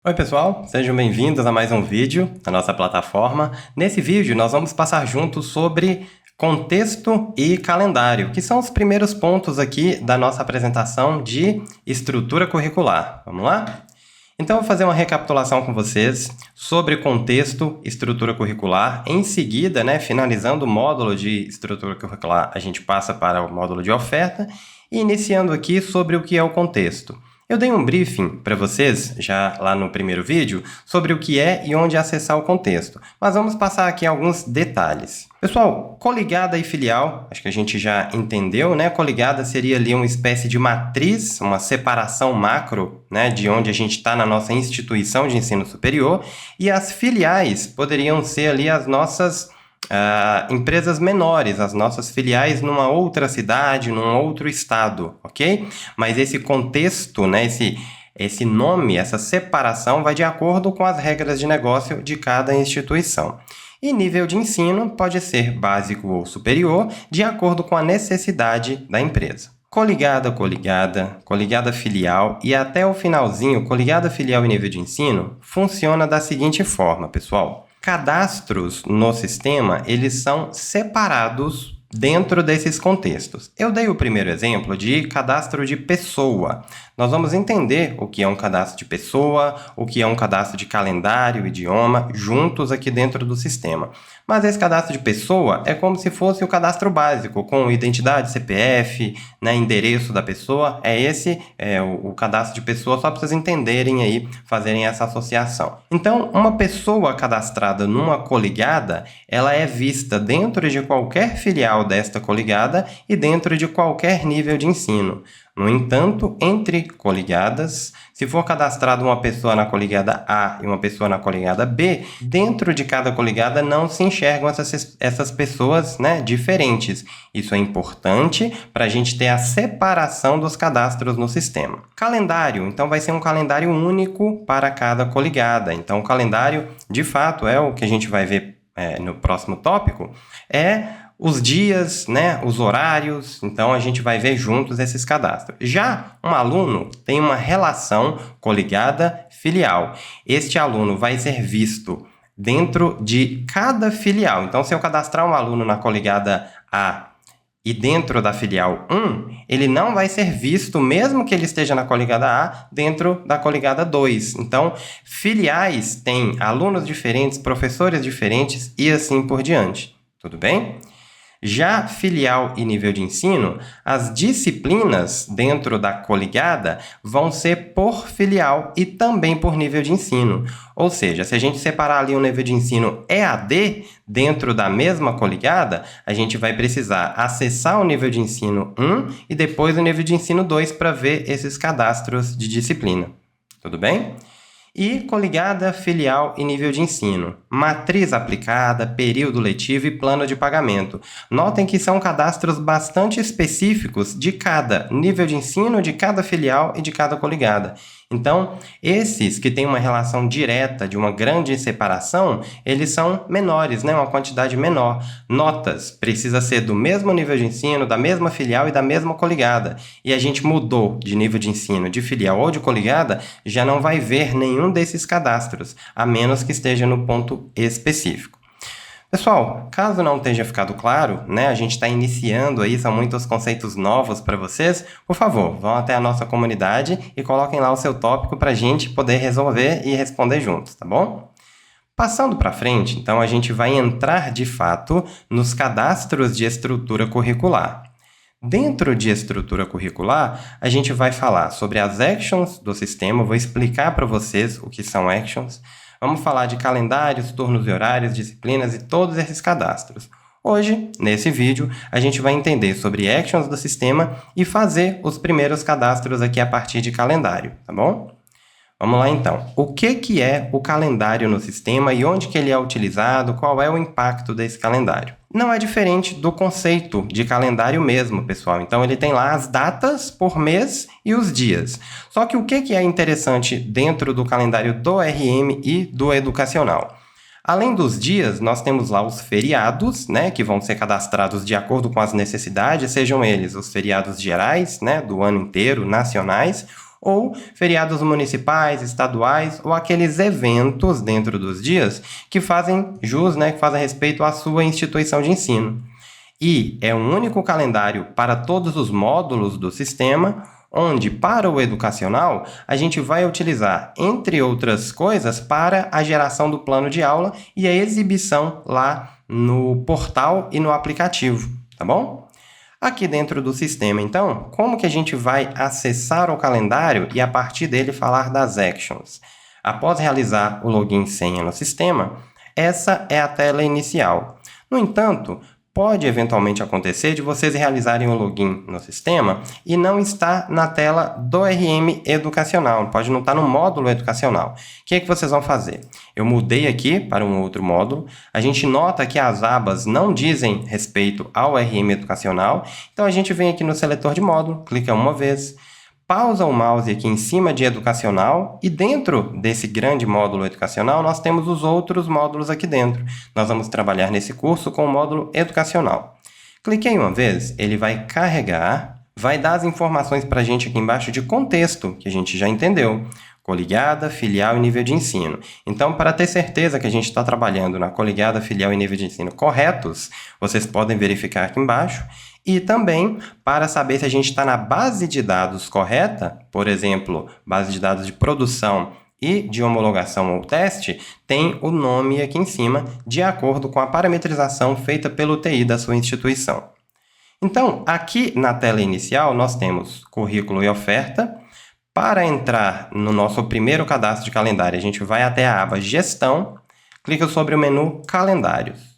Oi pessoal, sejam bem-vindos a mais um vídeo da nossa plataforma. Nesse vídeo nós vamos passar juntos sobre contexto e calendário, que são os primeiros pontos aqui da nossa apresentação de estrutura curricular. Vamos lá? Então eu vou fazer uma recapitulação com vocês sobre contexto e estrutura curricular. Em seguida, finalizando o módulo de estrutura curricular, a gente passa para o módulo de oferta e iniciando aqui sobre o que é o contexto. Eu dei um briefing para vocês, já lá no primeiro vídeo, sobre o que é e onde acessar o contexto. Mas vamos passar aqui alguns detalhes. Pessoal, coligada e filial, acho que a gente já entendeu, né? Coligada seria ali uma espécie de matriz, uma separação macro, né? De onde a gente está na nossa instituição de ensino superior. E as filiais poderiam ser ali as nossas empresas menores, as nossas filiais numa outra cidade, num outro estado, ok? Mas esse contexto, esse nome, essa separação vai de acordo com as regras de negócio de cada instituição. E nível de ensino pode ser básico ou superior, de acordo com a necessidade da empresa. Coligada, coligada filial e até o finalzinho, coligada filial e nível de ensino, funciona da seguinte forma, pessoal. Cadastros no sistema, eles são separados dentro desses contextos. Eu dei o primeiro exemplo de cadastro de pessoa. Nós vamos entender o que é um cadastro de pessoa, o que é um cadastro de calendário, idioma, juntos aqui dentro do sistema. Mas esse cadastro de pessoa é como se fosse o cadastro básico, com identidade, CPF, endereço da pessoa. Esse é o cadastro de pessoa, só para vocês entenderem aí, fazerem essa associação. Então, uma pessoa cadastrada numa coligada, ela é vista dentro de qualquer filial desta coligada e dentro de qualquer nível de ensino. No entanto, entre coligadas, se for cadastrada uma pessoa na coligada A e uma pessoa na coligada B, dentro de cada coligada não se enxergam essas pessoas diferentes. Isso é importante para a gente ter a separação dos cadastros no sistema. Calendário, então vai ser um calendário único para cada coligada. Então, o calendário, de fato, é o que a gente vai ver no próximo tópico, os dias, os horários, então a gente vai ver juntos esses cadastros. Já um aluno tem uma relação coligada filial. Este aluno vai ser visto dentro de cada filial. Então, se eu cadastrar um aluno na coligada A e dentro da filial 1, ele não vai ser visto, mesmo que ele esteja na coligada A, dentro da coligada 2. Então, filiais têm alunos diferentes, professores diferentes e assim por diante. Tudo bem? Já filial e nível de ensino, as disciplinas dentro da coligada vão ser por filial e também por nível de ensino. Ou seja, se a gente separar ali o nível de ensino EAD dentro da mesma coligada, a gente vai precisar acessar o nível de ensino 1 e depois o nível de ensino 2 para ver esses cadastros de disciplina. Tudo bem? E coligada, filial e nível de ensino. Matriz aplicada, período letivo e plano de pagamento. Notem que são cadastros bastante específicos de cada nível de ensino, de cada filial e de cada coligada. Então, esses que têm uma relação direta de uma grande separação, eles são menores, uma quantidade menor. Notas, precisa ser do mesmo nível de ensino, da mesma filial e da mesma coligada. E a gente mudou de nível de ensino, de filial ou de coligada, já não vai ver nenhum desses cadastros, a menos que esteja no ponto específico. Pessoal, caso não tenha ficado claro, a gente está iniciando aí, são muitos conceitos novos para vocês, por favor, vão até a nossa comunidade e coloquem lá o seu tópico para a gente poder resolver e responder juntos, tá bom? Passando para frente, então, a gente vai entrar de fato nos cadastros de estrutura curricular. Dentro de estrutura curricular, a gente vai falar sobre as actions do sistema, vou explicar para vocês o que são actions. Vamos falar de calendários, turnos e horários, disciplinas e todos esses cadastros. Hoje, nesse vídeo, a gente vai entender sobre actions do sistema e fazer os primeiros cadastros aqui a partir de calendário, tá bom? Vamos lá então. O que é o calendário no sistema e onde que ele é utilizado? Qual é o impacto desse calendário? Não é diferente do conceito de calendário mesmo, pessoal. Então, ele tem lá as datas por mês e os dias. Só que o que é interessante dentro do calendário do RM e do educacional? Além dos dias, nós temos lá os feriados, que vão ser cadastrados de acordo com as necessidades, sejam eles os feriados gerais, do ano inteiro, nacionais, ou feriados municipais, estaduais ou aqueles eventos dentro dos dias que fazem jus, né, que fazem respeito à sua instituição de ensino. E é um único calendário para todos os módulos do sistema, onde, para o educacional, a gente vai utilizar, entre outras coisas, para a geração do plano de aula e a exibição lá no portal e no aplicativo, tá bom? Aqui dentro do sistema, então, como que a gente vai acessar o calendário e, a partir dele, falar das actions? Após realizar o login e senha no sistema, essa é a tela inicial. No entanto, pode eventualmente acontecer de vocês realizarem o login no sistema e não estar na tela do RM educacional, pode não estar no módulo educacional. O que é que vocês vão fazer? Eu mudei aqui para um outro módulo, a gente nota que as abas não dizem respeito ao RM educacional, então a gente vem aqui no seletor de módulo, clica uma vez, pausa o mouse aqui em cima de educacional e dentro desse grande módulo educacional nós temos os outros módulos aqui dentro. Nós vamos trabalhar nesse curso com o módulo educacional. Cliquei uma vez, ele vai carregar, vai dar as informações para a gente aqui embaixo de contexto, que a gente já entendeu. Coligada, filial e nível de ensino. Então, para ter certeza que a gente está trabalhando na coligada, filial e nível de ensino corretos, vocês podem verificar aqui embaixo. E também, para saber se a gente está na base de dados correta, por exemplo, base de dados de produção e de homologação ou teste, tem o nome aqui em cima, de acordo com a parametrização feita pelo TI da sua instituição. Então, aqui na tela inicial, nós temos currículo e oferta. Para entrar no nosso primeiro cadastro de calendário, a gente vai até a aba Gestão, clica sobre o menu Calendários.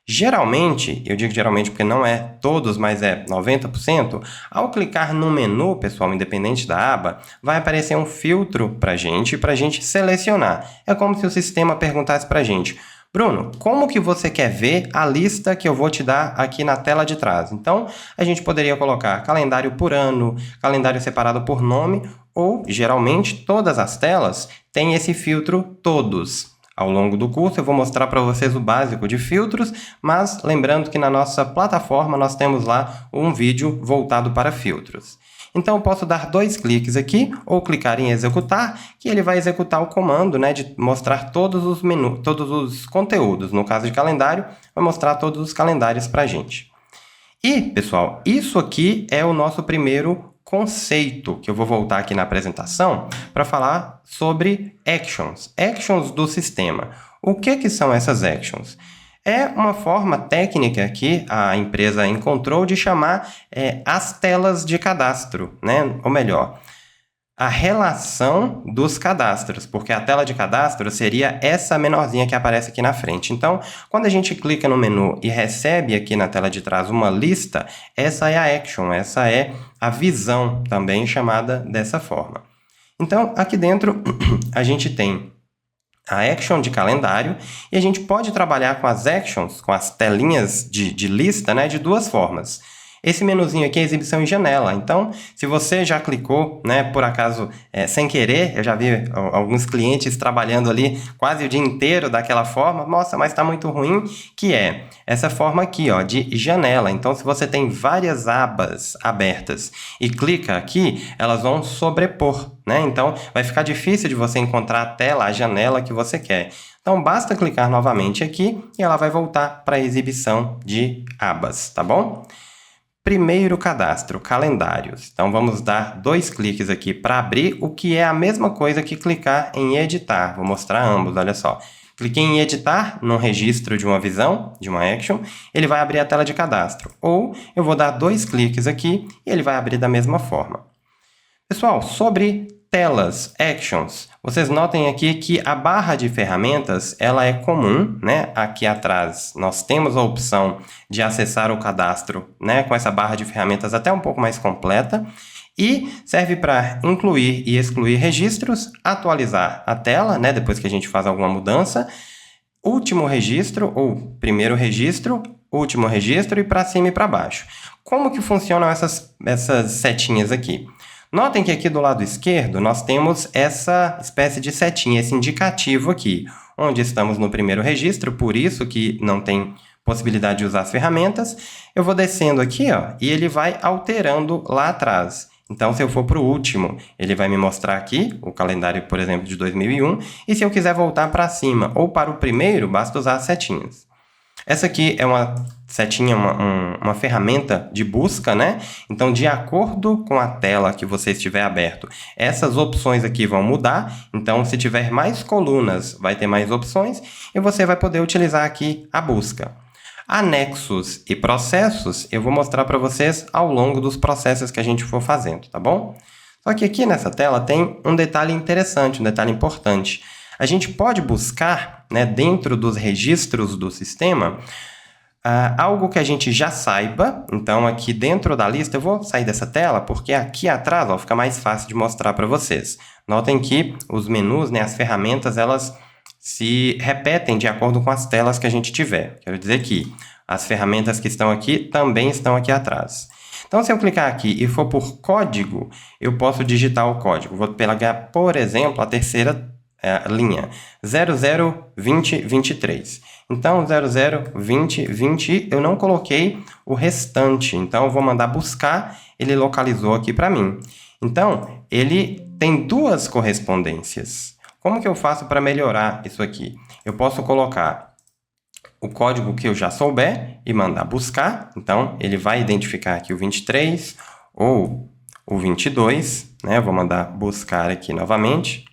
Geralmente, eu digo geralmente porque não é todos, mas é 90%, ao clicar no menu, pessoal, independente da aba, vai aparecer um filtro para a gente selecionar. É como se o sistema perguntasse para a gente: Bruno, como que você quer ver a lista que eu vou te dar aqui na tela de trás? Então, a gente poderia colocar calendário por ano, calendário separado por nome, ou, geralmente, todas as telas têm esse filtro Todos. Ao longo do curso eu vou mostrar para vocês o básico de filtros, mas lembrando que na nossa plataforma nós temos lá um vídeo voltado para filtros. Então eu posso dar 2 cliques aqui ou clicar em executar, que ele vai executar o comando, né, de mostrar todos os menus, todos os conteúdos. No caso de calendário, vai mostrar todos os calendários para a gente. E, pessoal, isso aqui é o nosso primeiro conceito, que eu vou voltar aqui na apresentação para falar sobre actions, actions do sistema. O que são essas actions? É uma forma técnica que a empresa encontrou de chamar as telas de cadastro, né? Ou melhor, a relação dos cadastros, porque a tela de cadastro seria essa menorzinha que aparece aqui na frente. Então, quando a gente clica no menu e recebe aqui na tela de trás uma lista, essa é a action, essa é a visão, também chamada dessa forma. Então, aqui dentro a gente tem a action de calendário e a gente pode trabalhar com as actions, com as telinhas de lista, né, de 2 formas. Esse menuzinho aqui é exibição em janela, então se você já clicou, né, por acaso sem querer, eu já vi alguns clientes trabalhando ali quase o dia inteiro daquela forma, nossa, mas está muito ruim, que é essa forma aqui, ó, de janela. Então se você tem várias abas abertas e clica aqui, elas vão sobrepor, né? Então vai ficar difícil de você encontrar a tela, a janela que você quer. Então basta clicar novamente aqui e ela vai voltar para a exibição de abas, tá bom? Primeiro cadastro, calendários. Então, vamos dar 2 cliques aqui para abrir, o que é a mesma coisa que clicar em editar. Vou mostrar ambos, olha só. Cliquei em editar, num registro de uma visão, de uma action, ele vai abrir a tela de cadastro. Ou eu vou dar 2 cliques aqui e ele vai abrir da mesma forma. Pessoal, sobre telas, actions, vocês notem aqui que a barra de ferramentas ela é comum, né? Aqui atrás nós temos a opção de acessar o cadastro, né, com essa barra de ferramentas até um pouco mais completa e serve para incluir e excluir registros, atualizar a tela, né, depois que a gente faz alguma mudança, último registro ou primeiro registro, último registro e para cima e para baixo. Como que funcionam essas setinhas aqui? Notem que aqui do lado esquerdo nós temos essa espécie de setinha, esse indicativo aqui, onde estamos no primeiro registro, por isso que não tem possibilidade de usar as ferramentas. Eu vou descendo aqui, ó, e ele vai alterando lá atrás. Então, se eu for para o último, ele vai me mostrar aqui o calendário, por exemplo, de 2001. E se eu quiser voltar para cima ou para o primeiro, basta usar as setinhas. Essa aqui é uma setinha, uma ferramenta de busca, né? Então, de acordo com a tela que você estiver aberto, essas opções aqui vão mudar. Então, se tiver mais colunas, vai ter mais opções e você vai poder utilizar aqui a busca. Anexos e processos, eu vou mostrar para vocês ao longo dos processos que a gente for fazendo, tá bom? Só que aqui nessa tela tem um detalhe interessante, um detalhe importante. A gente pode buscar, né, dentro dos registros do sistema, algo que a gente já saiba. Então, aqui dentro da lista, eu vou sair dessa tela, porque aqui atrás ó, fica mais fácil de mostrar para vocês. Notem que os menus, né, as ferramentas, elas se repetem de acordo com as telas que a gente tiver. Quero dizer que as ferramentas que estão aqui também estão aqui atrás. Então, se eu clicar aqui e for por código, eu posso digitar o código. Vou pegar, por exemplo, a terceira linha, 002023. Então, 002020, eu não coloquei o restante. Então, eu vou mandar buscar, ele localizou aqui para mim. Então, ele tem duas correspondências. Como que eu faço para melhorar isso aqui? Eu posso colocar o código que eu já souber e mandar buscar. Então, ele vai identificar aqui o 23 ou o 22, né? Eu vou mandar buscar aqui novamente.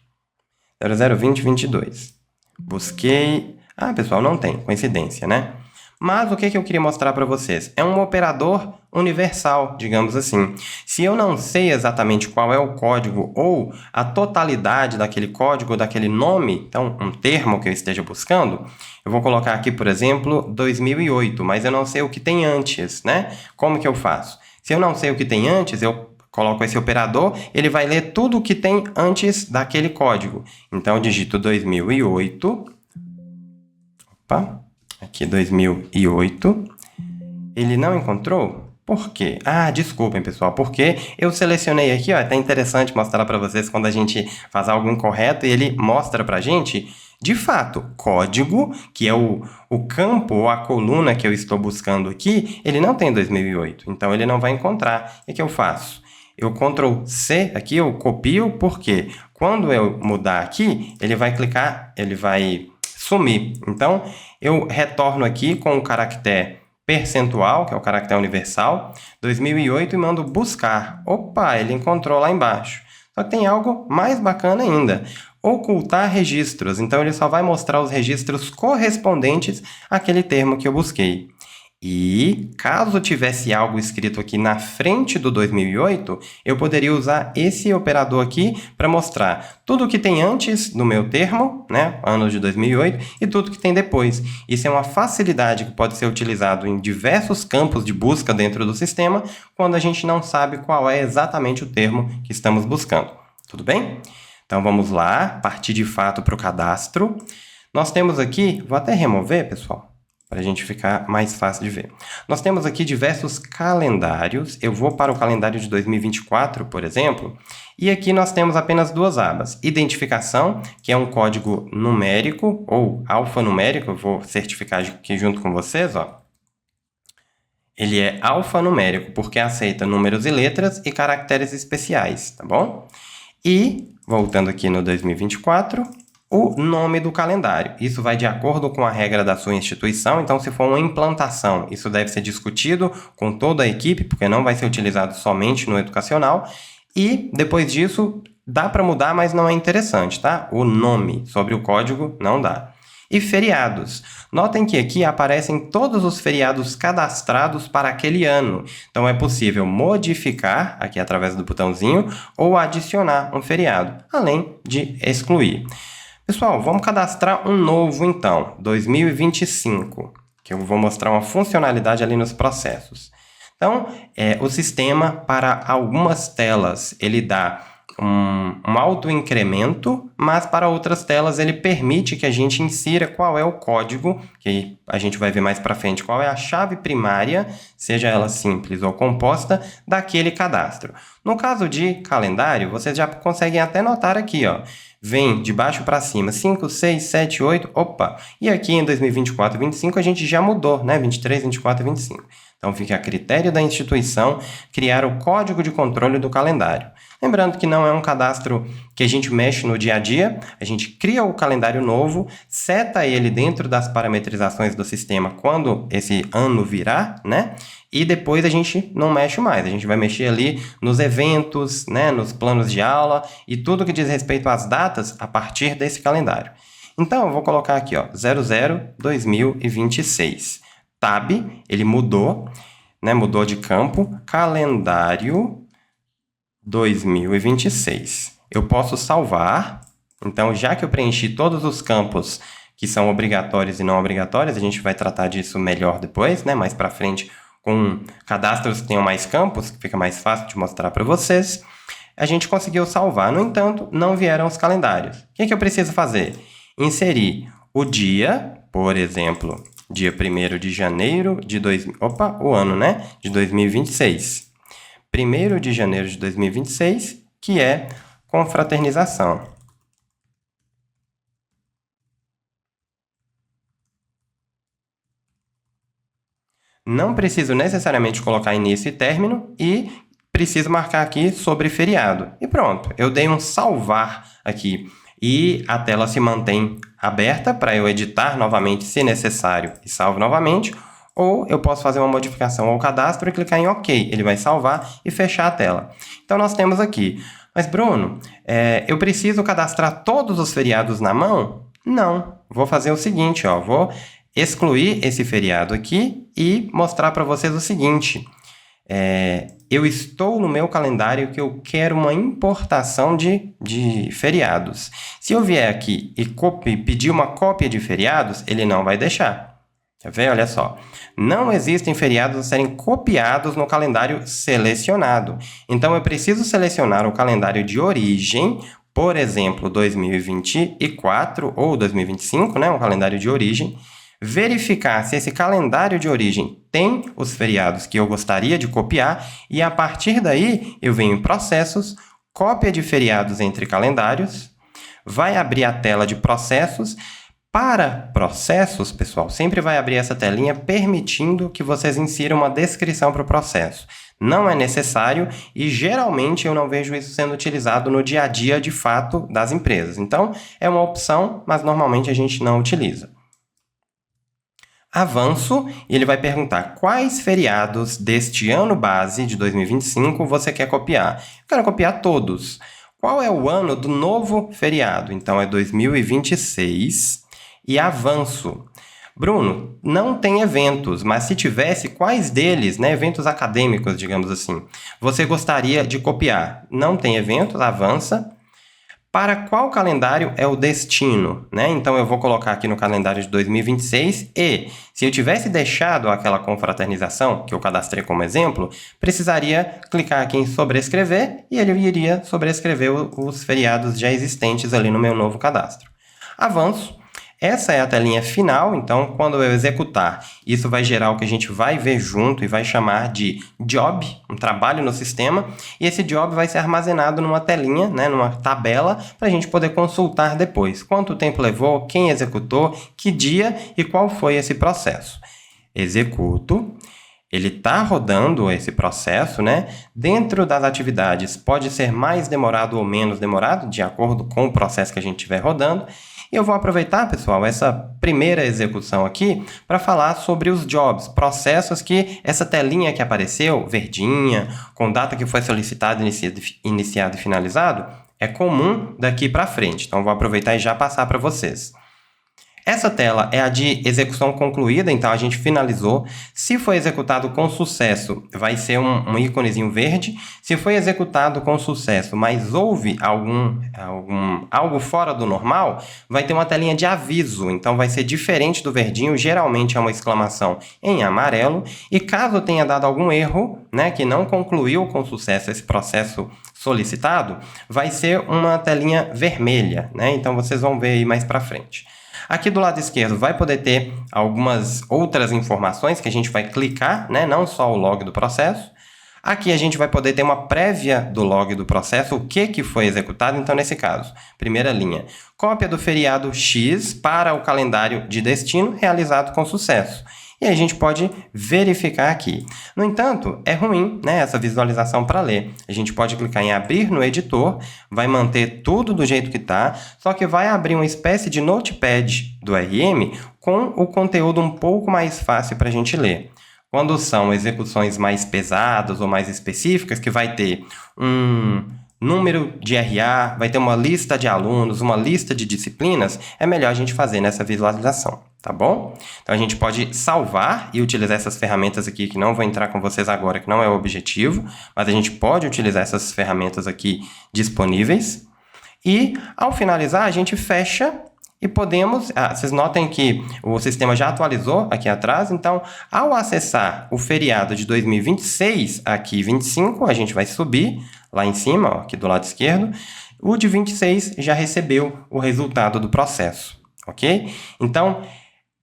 002022. Busquei. Ah, pessoal, não tem. Coincidência, né? Mas o que eu queria mostrar para vocês? É um operador universal, digamos assim. Se eu não sei exatamente qual é o código ou a totalidade daquele código, daquele nome, então um termo que eu esteja buscando, eu vou colocar aqui, por exemplo, 2008, mas eu não sei o que tem antes, né? Como que eu faço? Se eu não sei o que tem antes, eu coloco esse operador, ele vai ler tudo o que tem antes daquele código. Então, eu digito 2008. Opa! Aqui 2008, ele não encontrou? Por quê? Ah, desculpem, pessoal, porque eu selecionei aqui, ó, é até interessante mostrar para vocês quando a gente faz algo incorreto e ele mostra para a gente, de fato, código, que é o campo ou a coluna que eu estou buscando aqui, ele não tem 2008, então ele não vai encontrar. E o que eu faço? Eu Ctrl C aqui, eu copio, porque quando eu mudar aqui, ele vai clicar, ele vai sumir. Então, eu retorno aqui com o caractere percentual, que é o caractere universal, 2008 e mando buscar. Opa, ele encontrou lá embaixo. Só que tem algo mais bacana ainda. Ocultar registros. Então, ele só vai mostrar os registros correspondentes àquele termo que eu busquei. E, caso tivesse algo escrito aqui na frente do 2008, eu poderia usar esse operador aqui para mostrar tudo o que tem antes do meu termo, né, ano de 2008, e tudo que tem depois. Isso é uma facilidade que pode ser utilizado em diversos campos de busca dentro do sistema, quando a gente não sabe qual é exatamente o termo que estamos buscando. Tudo bem? Então, vamos lá, partir de fato para o cadastro. Nós temos aqui, vou até remover, pessoal, para a gente ficar mais fácil de ver. Nós temos aqui diversos calendários. Eu vou para o calendário de 2024, por exemplo, e aqui nós temos apenas duas abas. Identificação, que é um código numérico ou alfanumérico. Eu vou certificar aqui junto com vocês, ó. Ele é alfanumérico porque aceita números e letras e caracteres especiais, tá bom? E, voltando aqui no 2024... o nome do calendário. Isso vai de acordo com a regra da sua instituição, então se for uma implantação, isso deve ser discutido com toda a equipe, porque não vai ser utilizado somente no educacional, e depois disso dá para mudar, mas não é interessante, tá? O nome sobre o código não dá. E feriados. Notem que aqui aparecem todos os feriados cadastrados para aquele ano. Então, é possível modificar, aqui através do botãozinho, ou adicionar um feriado, além de excluir. Pessoal, vamos cadastrar um novo, então, 2025, que eu vou mostrar uma funcionalidade ali nos processos. Então, o sistema, para algumas telas, ele dá um autoincremento, mas para outras telas ele permite que a gente insira qual é o código, que a gente vai ver mais para frente, qual é a chave primária, seja ela simples ou composta, daquele cadastro. No caso de calendário, vocês já conseguem até notar aqui, ó, vem de baixo para cima, 5, 6, 7, 8, opa! E aqui em 2024 e 25 a gente já mudou, né? 23, 24 e 25. Então, fica a critério da instituição criar o código de controle do calendário. Lembrando que não é um cadastro que a gente mexe no dia a dia, a gente cria o calendário novo, seta ele dentro das parametrizações do sistema quando esse ano virar, né? E depois a gente não mexe mais, a gente vai mexer ali nos eventos, né? Nos planos de aula e tudo que diz respeito às datas a partir desse calendário. Então, eu vou colocar aqui, ó, 00/2026. Tab, ele mudou, né? Mudou de campo, calendário 2026. Eu posso salvar. Então, já que eu preenchi todos os campos que são obrigatórios e não obrigatórios, a gente vai tratar disso melhor depois, né? Mais para frente, com cadastros que tenham mais campos, que fica mais fácil de mostrar para vocês. A gente conseguiu salvar. No entanto, não vieram os calendários. O que eu preciso fazer? Inserir o dia, por exemplo, dia 1º de janeiro de o ano, né? De 2026. 1º de janeiro de 2026, que é confraternização. Não preciso necessariamente colocar início e término e preciso marcar aqui sobre feriado. E pronto, eu dei um salvar aqui. E a tela se mantém aberta para eu editar novamente se necessário e salvo novamente. Ou eu posso fazer uma modificação ao cadastro e clicar em OK. Ele vai salvar e fechar a tela. Então, nós temos aqui. Mas, Bruno, eu preciso cadastrar todos os feriados na mão? Não. Vou fazer o seguinte, ó. Vou excluir esse feriado aqui e mostrar para vocês o seguinte. Eu estou no meu calendário que eu quero uma importação de feriados. Se eu vier aqui e pedir uma cópia de feriados, ele não vai deixar. Quer ver? Olha só. Não existem feriados a serem copiados no calendário selecionado. Então, eu preciso selecionar o calendário de origem, por exemplo, 2024 ou 2025, né? Um calendário de origem. Verificar se esse calendário de origem tem os feriados que eu gostaria de copiar e, a partir daí, eu venho em processos, cópia de feriados entre calendários, vai abrir a tela de processos. Para processos, pessoal, sempre vai abrir essa telinha permitindo que vocês insiram uma descrição para o processo. Não é necessário e, geralmente, eu não vejo isso sendo utilizado no dia a dia, de fato, das empresas. Então, é uma opção, mas normalmente a gente não utiliza. Avanço, e ele vai perguntar quais feriados deste ano base de 2025 você quer copiar. Eu quero copiar todos. Qual é o ano do novo feriado? Então, é 2026 e avanço. Bruno, não tem eventos, mas se tivesse, quais deles, né, eventos acadêmicos, digamos assim, você gostaria de copiar? Não tem eventos, avança. Para qual calendário é o destino, né? Então, eu vou colocar aqui no calendário de 2026 e, se eu tivesse deixado aquela confraternização, que eu cadastrei como exemplo, precisaria clicar aqui em sobrescrever e ele iria sobrescrever os feriados já existentes ali no meu novo cadastro. Avanço. Essa é a telinha final, então, quando eu executar, isso vai gerar o que a gente vai ver junto e vai chamar de job, um trabalho no sistema, e esse job vai ser armazenado numa telinha, né, numa tabela, para a gente poder consultar depois. Quanto tempo levou, quem executou, que dia e qual foi esse processo. Executo. Ele está rodando esse processo, né? Dentro das atividades pode ser mais demorado ou menos demorado, de acordo com o processo que a gente estiver rodando. E eu vou aproveitar, pessoal, essa primeira execução aqui para falar sobre os jobs, processos que essa telinha que apareceu, verdinha, com data que foi solicitado, iniciado e finalizado, é comum daqui para frente. Então, vou aproveitar e já passar para vocês. Essa tela é a de execução concluída, então a gente finalizou. Se foi executado com sucesso, vai ser um íconezinho verde. Se foi executado com sucesso, mas houve algo fora do normal, vai ter uma telinha de aviso. Então vai ser diferente do verdinho, geralmente é uma exclamação em amarelo. E caso tenha dado algum erro, né, que não concluiu com sucesso esse processo solicitado, vai ser uma telinha vermelha, né? Então vocês vão ver aí mais para frente. Aqui do lado esquerdo vai poder ter algumas outras informações que a gente vai clicar, né? Não só o log do processo. Aqui a gente vai poder ter uma prévia do log do processo, o que foi executado. Então, nesse caso, primeira linha, cópia do feriado X para o calendário de destino realizado com sucesso. E aí a gente pode verificar aqui. No entanto, é ruim, né, essa visualização para ler. A gente pode clicar em abrir no editor, vai manter tudo do jeito que está, só que vai abrir uma espécie de notepad do RM com o conteúdo um pouco mais fácil para a gente ler. Quando são execuções mais pesadas ou mais específicas, que vai ter um número de RA, vai ter uma lista de alunos, uma lista de disciplinas, é melhor a gente fazer nessa visualização, tá bom? Então, a gente pode salvar e utilizar essas ferramentas aqui, que não vou entrar com vocês agora, que não é o objetivo, mas a gente pode utilizar essas ferramentas aqui disponíveis. E, ao finalizar, a gente fecha e podemos... vocês notem que o sistema já atualizou aqui atrás, então, ao acessar o feriado de 2026, aqui 25, a gente vai subir lá em cima, ó, aqui do lado esquerdo, o de 26 já recebeu o resultado do processo, ok? Então,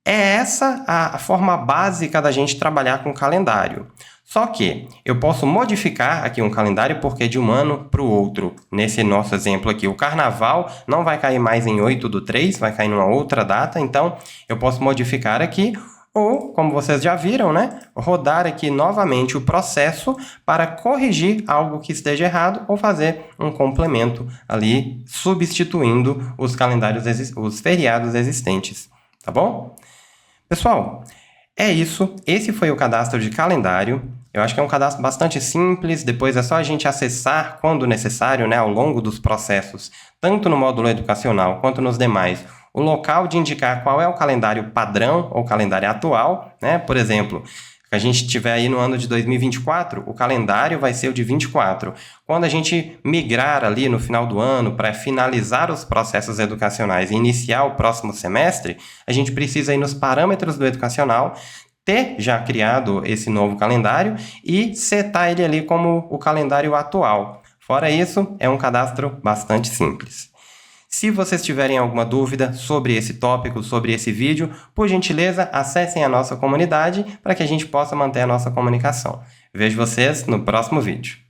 é essa a forma básica da gente trabalhar com calendário. Só que eu posso modificar aqui um calendário porque é de um ano para o outro. Nesse nosso exemplo aqui, o carnaval não vai cair mais em 8/3, vai cair numa outra data, então eu posso modificar aqui ou, como vocês já viram, né, rodar aqui novamente o processo para corrigir algo que esteja errado ou fazer um complemento ali, substituindo os calendários, os feriados existentes, tá bom? Pessoal, é isso. Esse foi o cadastro de calendário. Eu acho que é um cadastro bastante simples, depois é só a gente acessar quando necessário, né, ao longo dos processos, tanto no módulo educacional quanto nos demais, o local de indicar qual é o calendário padrão ou calendário atual, né? Por exemplo, se a gente estiver aí no ano de 2024, o calendário vai ser o de 24. Quando a gente migrar ali no final do ano para finalizar os processos educacionais e iniciar o próximo semestre, a gente precisa ir nos parâmetros do educacional, ter já criado esse novo calendário e setar ele ali como o calendário atual. Fora isso, é um cadastro bastante simples. Se vocês tiverem alguma dúvida sobre esse tópico, sobre esse vídeo, por gentileza, acessem a nossa comunidade para que a gente possa manter a nossa comunicação. Vejo vocês no próximo vídeo.